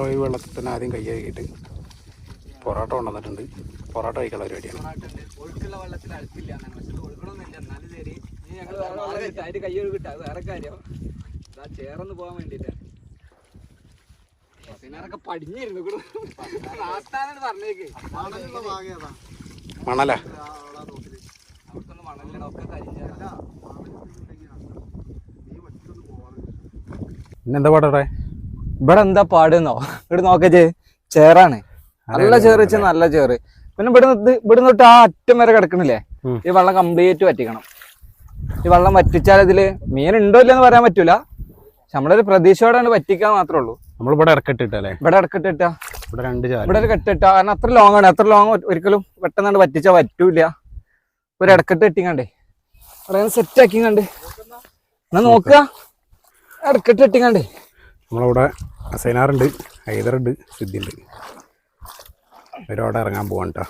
ഈ വെള്ളത്തിൽ തന്നെ ആദ്യം കൈ കഴുകിയിട്ട് പൊറോട്ട കൊണ്ടുവന്നിട്ടുണ്ട്. പൊറോട്ട കഴിക്കാനുള്ള പരിപാടിയാണ്. ഒഴുക്കുള്ള വെള്ളത്തിൽ അഴുക്കില്ല, പക്ഷെ ഒഴുക്കണമെന്നില്ല. എന്നാലും ശരി, ഞങ്ങൾ കൈ ഒഴുകിട്ട വേറെ കാര്യം ചേർന്ന് പോകാൻ വേണ്ടിയിട്ടാണ്. ബസ്സിനാരൊക്കെ പടിഞ്ഞിരുന്നു പറഞ്ഞേക്ക് മണല അവർക്കൊന്നും മണലില്ല, ഒക്കെ കരിഞ്ഞ. പിന്നെന്താ പാടേ ഇവിടെ എന്താ പാടുന്നോ? ഇവിടെ നോക്കേ, ചേറാണ്, നല്ല ചേറ് വെച്ചാൽ നല്ല ചേറ്. പിന്നെ ഇവിടെ തൊട്ട് ആ അറ്റം വരെ കിടക്കണില്ലേ, ഈ വെള്ളം കംപ്ലീറ്റ് വറ്റിക്കണം. ഈ വെള്ളം വറ്റിച്ചാൽ ഇതില് മീൻ ഉണ്ടോ ഇല്ലെന്ന് പറയാൻ പറ്റൂല. പക്ഷെ നമ്മളൊരു പ്രതീക്ഷയോടെ വറ്റിക്കാൻ മാത്രമേ ഉള്ളൂ. നമ്മളിവിടെ ഇറക്കിട്ടിട്ടല്ലേ? ഇവിടെ ഇറക്കിട്ടിട്ടാ, ഇവിടെ ഒരു കെട്ടിട്ടാ. കാരണം അത്ര ലോങ് ആണ്. അത്ര ലോങ് ഒരിക്കലും പെട്ടെന്ന് വറ്റിച്ചാൽ പറ്റൂല. ഒരു ഇടക്കെട്ട് ഇട്ടിങ്ങണ്ടേ സെറ്റ് ആക്കിങ്ങണ്ട് എന്നാ നോക്കുക. ഇടക്കെട്ട് ഇട്ടിങ്ങണ്ടേ. നമ്മളിവിടെ അസൈനാറുണ്ട്, ഹൈദറുണ്ട്, സിദ്ധിയുണ്ട്. ഇവരവിടെ ഇറങ്ങാൻ പോവാണ് കേട്ടോ.